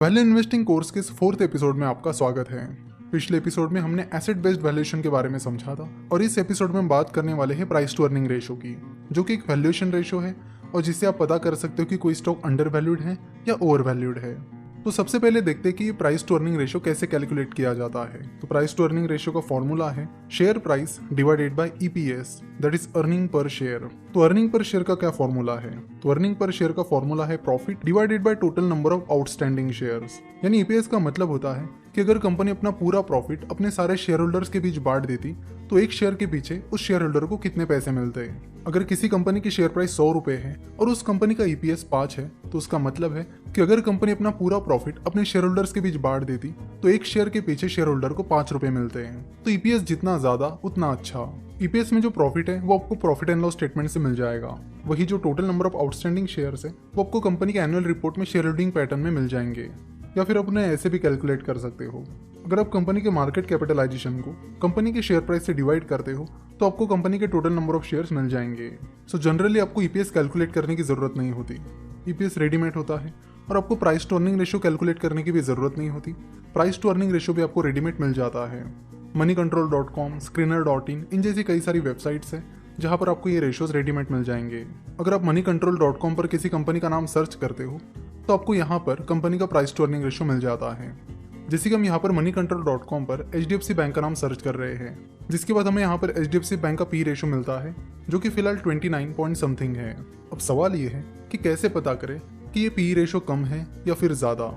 Value investing course के इस 4th episode में आपका स्वागत है। पिछले एपिसोड में हमने एसेट बेस्ड वैल्यूएशन के बारे में समझा था और इस एपिसोड में हम बात करने वाले हैं प्राइस टू अर्निंग रेशो की, जो कि एक वैल्यूएशन रेशो है और जिससे आप पता कर सकते हो कि कोई स्टॉक अंडर वैल्यूड है या ओवर वैल्यूड है। तो सबसे पहले देखते हैं कि ये प्राइस टू अर्निंग रेशो कैसे कैलकुलेट किया जाता है। तो प्राइस टू अर्निंग रेशो का फॉर्मूला है share price divided by EPS, that is earning per share. तो अर्निंग पर शेयर का क्या फॉर्मूला है? तो अर्निंग पर शेयर का फॉर्मूला है profit divided by total number of outstanding shares. यानी ईपीएस का मतलब होता है कि अगर कंपनी अपना पूरा प्रॉफिट अपने सारे शेयर होल्डर्स के बीच बांट देती तो एक शेयर के पीछे उस शेयर होल्डर को कितने पैसे मिलते हैं। अगर किसी कंपनी की शेयर प्राइस 100 रुपए है और उस कंपनी का ईपीएस 5 है तो उसका मतलब है कि अगर कंपनी अपना पूरा प्रॉफिट अपने शेयर होल्डर्स के बीच बांट देती तो एक शेयर के पीछे शेयर होल्डर को 5 रुपए मिलते हैं। तो ईपीएस जितना ज्यादा उतना अच्छा। ईपीएस में जो प्रॉफिट है वो आपको प्रॉफिट एंड लॉस स्टेटमेंट से मिल जाएगा। वही जो total number of outstanding shares है वो आपको कंपनी के एनुअल रिपोर्ट में शेयर होल्डिंग पैटर्न में मिल जाएंगे। या फिर अपने ऐसे भी कैलकुलेट कर सकते हो, अगर आप कंपनी के मार्केट कैपिटलाइजेशन को कंपनी के शेयर प्राइस से डिवाइड करते हो तो आपको कंपनी के टोटल नंबर ऑफ शेयर्स मिल जाएंगे। सो जनरली आपको ईपीएस कैलकुलेट करने की जरूरत नहीं होती, ईपीएस रेडीमेड होता है और आपको price to earning ratio calculate करने की भी जरूरत नहीं होती। प्राइस टू अर्निंग रेशियो भी आपको रेडीमेड मिल जाता है। moneycontrol.com, screener.in, इन जैसी कई सारी वेबसाइट्स हैं जहां पर आपको ये रेशियोज रेडीमेड मिल जाएंगे। अगर आप moneycontrol.com पर किसी कंपनी का नाम सर्च करते हो तो आपको यहाँ पर कंपनी का प्राइस टू अर्निंग रेशियो मिल जाता है। जैसे कि हम यहाँ पर moneycontrol.com पर HDFC बैंक का नाम सर्च कर रहे हैं, जिसके बाद हमें यहाँ पर HDFC बैंक का पी रेशियो मिलता है जो कि फिलहाल 29 पॉइंट समथिंग है। अब सवाल ये है कि कैसे पता करें कि ये पी रेशियो कम है या फिर ज़्यादा।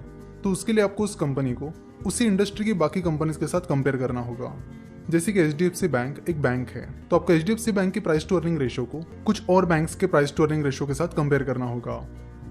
तो उसके लिए आपको उस कंपनी को उसी इंडस्ट्री की बाकी कंपनीज के साथ कंपेयर करना होगा। जैसे कि HDFC बैंक एक बैंक है तो आपको HDFC बैंक की प्राइस टू अर्निंग रेशियो को कुछ और बैंक्स के प्राइस टू अर्निंग रेशियो के साथ कंपेयर करना होगा।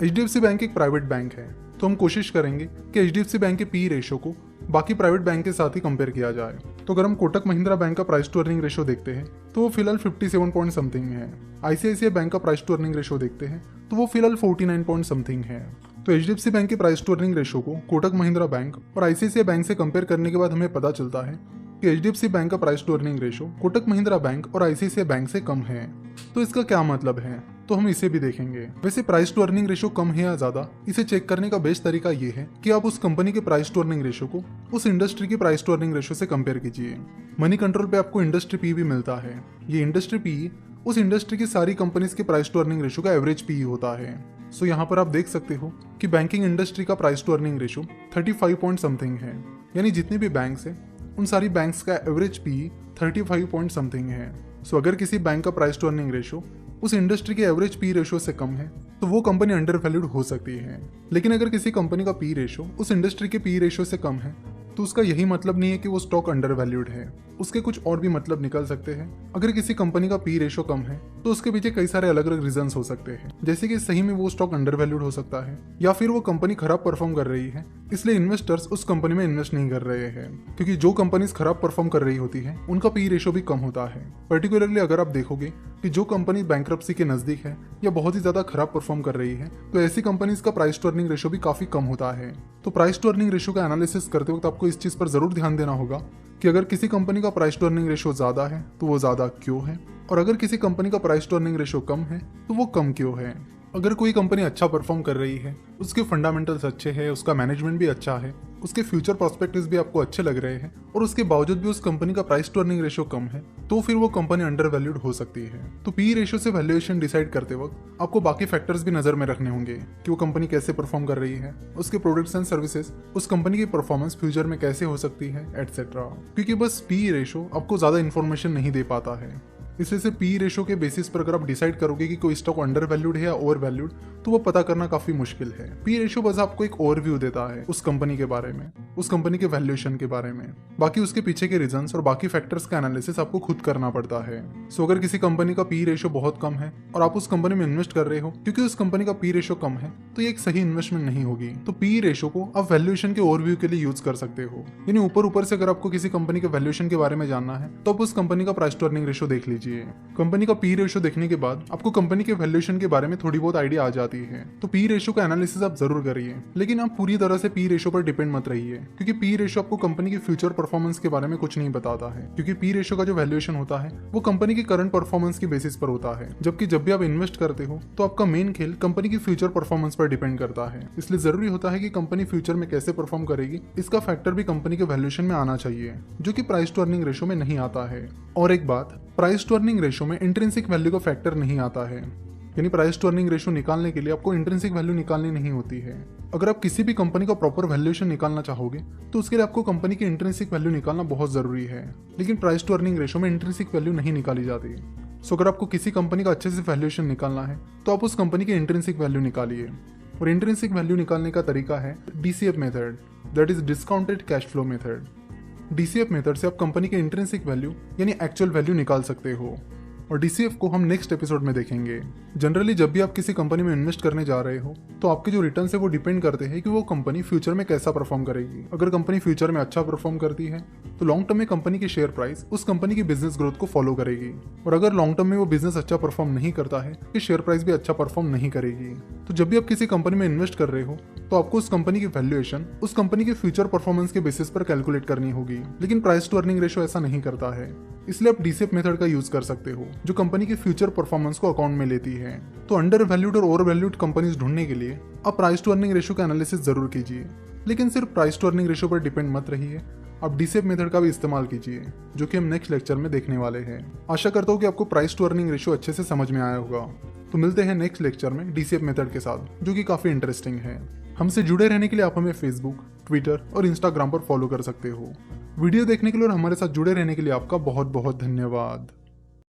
HDFC बैंक एक प्राइवेट बैंक है तो हम कोशिश करेंगे कि HDFC बैंक के पी रेशियो को बाकी प्राइवेट बैंक के साथ ही कंपेयर किया जाए। तो अगर हम कोटक महिंद्रा बैंक का प्राइस टू अर्निंग रेशियो देखते हैं तो वो फिलहाल 57 पॉइंट समथिंग है। ICICI बैंक का प्राइस टू अर्निंग रेशियो देखते हैं तो वो फिलहाल 49 पॉइंट समथिंग है। तो HDFC बैंक की प्राइस टू अर्निंग रेशियो को कोटक महिंद्रा बैंक और ICICI बैंक से कंपेयर करने के बाद हमें पता चलता है कि HDFC बैंक का price to earning ratio Kotak Mahindra bank और ICICI बैंक से कम है। तो इसका क्या मतलब है, तो हम इसे भी देखेंगे। वैसे प्राइस टू अर्निंग रेशियो कम है या ज्यादा, इसे चेक करने का बेस्ट तरीका ये है कि आप उस कंपनी के प्राइस टू अर्निंग रेशियो को उस इंडस्ट्री की प्राइस टू अर्निंग रेशियो से कंपेयर कीजिए। मनी कंट्रोल पे आपको इंडस्ट्री पी भी मिलता है। ये इंडस्ट्री पी उस इंडस्ट्री की सारी कंपनीज के प्राइस टू अर्निंग रेशियो का एवरेज पी होता है। सो यहाँ पर आप देख सकते हो कि बैंकिंग इंडस्ट्री का price to earning ratio 35 point something है। यानी जितने भी बैंक्स है उन सारी बैंक्स का एवरेज पी 35 पॉइंट समथिंग है। सो अगर किसी बैंक का प्राइस टू अर्निंग रेशियो उस इंडस्ट्री के एवरेज पी रेशियो से कम है तो वो कंपनी अंडर वैल्यूड हो सकती है। लेकिन अगर किसी कंपनी का पी रेशियो उस इंडस्ट्री के पी रेशियो से कम है तो उसका यही मतलब नहीं है कि वो स्टॉक अंडर वैल्यूड है, उसके कुछ और भी मतलब निकल सकते हैं। अगर किसी कंपनी का पी रेशियो कम है तो उसके पीछे कई सारे अलग अलग रीजंस हो सकते हैं, जैसे कि सही में वो स्टॉक अंडर वैल्यूड हो सकता है या फिर वो कंपनी खराब परफॉर्म कर रही है इसलिए इन्वेस्टर्स उस कंपनी में इन्वेस्ट नहीं कर रहे हैं, क्योंकि जो कंपनीज खराब परफॉर्म कर रही होती है उनका पी रेशियो भी कम होता है। पर्टिकुलरली अगर आप देखोगे कि जो कंपनी बैंक्रप्सी के नजदीक है या बहुत ही ज्यादा खराब परफॉर्म कर रही है तो ऐसी कंपनीज का प्राइस टू अर्निंग रेशियो भी काफी कम होता है। तो प्राइस टू अर्निंग रेशियो का एनालिसिस करते वक्त आपको इस चीज पर जरूर ध्यान देना होगा कि अगर किसी कंपनी का प्राइस टू अर्निंग रेशियो ज्यादा है तो वो ज्यादा क्यों है, और अगर किसी कंपनी का प्राइस टू अर्निंग रेशियो कम है तो वो कम क्यों है। अगर कोई कंपनी अच्छा परफॉर्म कर रही है, उसके फंडामेंटल्स अच्छे हैं, उसका मैनेजमेंट भी अच्छा है, उसके फ्यूचर प्रोस्पेक्टिव्स भी आपको अच्छे लग रहे हैं और उसके बावजूद भी उस कंपनी का प्राइस टू अर्निंग रेशियो कम है तो फिर वो कंपनी अंडर वैल्यूड हो सकती है। तो पी रेशियो से वैल्यूएशन डिसाइड करते वक्त आपको बाकी फैक्टर्स भी नजर में रखने होंगे कि वो कंपनी कैसे परफॉर्म कर रही है, उसके प्रोडक्ट्स एंड सर्विसेज, उस कंपनी की परफॉर्मेंस फ्यूचर में कैसे हो सकती है, एटसेट्रा। क्योंकि बस पी रेशियो आपको ज्यादा इन्फॉर्मेशन नहीं दे पाता है, इसलिए से पी रेशियो के बेसिस पर अगर आप डिसाइड करोगे कि कोई स्टॉक अंडर वैल्यूड है या ओवर वैल्यूड तो वो पता करना काफी मुश्किल है। पी रेशियो बस आपको एक ओवरव्यू देता है उस कंपनी के बारे में, उस कंपनी के वैल्यूएशन के बारे में। बाकी उसके पीछे के रीजंस और बाकी फैक्टर्स का एनालिसिस आपको खुद करना पड़ता है। सो अगर किसी कंपनी का पी रेशियो बहुत कम है और आप उस कंपनी में इन्वेस्ट कर रहे हो क्योंकि उस कंपनी का पी रेशियो कम है तो ये एक सही इन्वेस्टमेंट नहीं होगी। तो पी रेशियो को आप वैल्यूएशन के ओवरव्यू के लिए यूज कर सकते हो। यानी ऊपर ऊपर से अगर आपको किसी कंपनी के वैल्यूएशन के बारे में जानना है तो आप उस कंपनी का प्राइस टू अर्निंग रेशियो देख लीजिए। कीजिए। कंपनी का पी रेशो देखने के बाद आपको कंपनी के वैल्यूएशन के बारे में थोड़ी बहुत आइडिया आ जाती है, तो पी रेशो का एनालिसिस आप जरूर करिए, लेकिन आप पूरी तरह से पी रेशो पर डिपेंड मत रहिए, क्योंकि पी रेशो आपको कंपनी की फ्यूचर परफॉर्मेंस के बारे में कुछ नहीं बताता है। क्योंकि पी रेशो का जो वैल्यूएशन होता है वो कंपनी की करंट परफॉर्मेंस की बेसिस पर होता है, जबकि जब भी आप इन्वेस्ट करते हो तो आपका मेन खेल कंपनी की फ्यूचर परफॉर्मेंस पर डिपेंड करता है। इसलिए जरूरी होता है कि कंपनी फ्यूचर में कैसे परफॉर्म करेगी इसका फैक्टर भी कंपनी के वैल्यूएशन में आना चाहिए, जो कि प्राइस टू अर्निंग रेशो में नहीं आता है। और एक बात, प्राइस टू अर्निंग रेशो में इंट्रिंसिक वैल्यू का फैक्टर नहीं आता है, यानी प्राइस टू अर्निंग रेशो निकालने के लिए आपको इंट्रिंसिक वैल्यू निकालनी नहीं होती है। अगर आप किसी भी कंपनी का प्रॉपर वैल्यूएशन निकालना चाहोगे तो उसके लिए आपको कंपनी की इंट्रिंसिक वैल्यू निकालना बहुत जरूरी है, लेकिन प्राइस टू अर्निंग रेशो में इंट्रिंसिक वैल्यू नहीं निकाली जाती। सो अगर आपको किसी कंपनी का अच्छे से वैल्यूएशन निकालना है तो आप उस कंपनी की इंट्रिंसिक वैल्यू निकालिए। और इंट्रिंसिक वैल्यू निकालने का तरीका है DCF method, that is discounted cash flow method. DCF method से आप कंपनी के इंट्रिंसिक वैल्यू यानी एक्चुअल वैल्यू निकाल सकते हो, और DCF को हम नेक्स्ट एपिसोड में देखेंगे। जनरली जब भी आप किसी कंपनी में इन्वेस्ट करने जा रहे हो तो आपके जो रिटर्न है वो डिपेंड करते हैं कि वो कंपनी फ्यूचर में कैसा परफॉर्म करेगी। अगर कंपनी फ्यूचर में अच्छा परफॉर्म करती है तो लॉन्ग टर्म में कंपनी की शेयर प्राइस उस कंपनी की बिजनेस ग्रोथ को फॉलो करेगी, और अगर लॉन्ग टर्म में वो बिजनेस अच्छा परफॉर्म नहीं करता है तो शेयर प्राइस भी अच्छा परफॉर्म नहीं करेगी। तो जब भी आप किसी कंपनी में इन्वेस्ट कर रहे हो तो आपको उस कंपनी की वैल्यूएशन उस कंपनी के फ्यूचर परफॉर्मेंस के बेसिस पर कैलकुलेट करनी होगी, लेकिन प्राइस टू अर्निंग रेशो ऐसा नहीं करता है। इसलिए आप DCF मेथड का यूज कर सकते हो, जो कंपनी की फ्यूचर परफॉर्मेंस को अकाउंट में लेती है। तो अंडर वैल्यूड और ओवर वैल्यूड कंपनीज ढूंढने के लिए आप प्राइस टू अर्निंग रेशो का एनालिसिस जरूर कीजिए, लेकिन सिर्फ प्राइस टू अर्निंग रेशो पर डिपेंड मत रहिए। आप DCF मेथड का भी इस्तेमाल कीजिए, जो कि हम नेक्स्ट लेक्चर में देखने वाले हैं। आशा करता हूँ कि आपको प्राइस टू अर्निंग रेशो अच्छे से समझ में आया होगा। तो मिलते हैं नेक्स्ट लेक्चर में DCF मेथड के साथ, जो कि काफी इंटरेस्टिंग है। हमसे जुड़े रहने के लिए आप हमें फेसबुक, ट्विटर और इंस्टाग्राम पर फॉलो कर सकते हो। वीडियो देखने के लिए और हमारे साथ जुड़े रहने के लिए आपका बहुत बहुत धन्यवाद।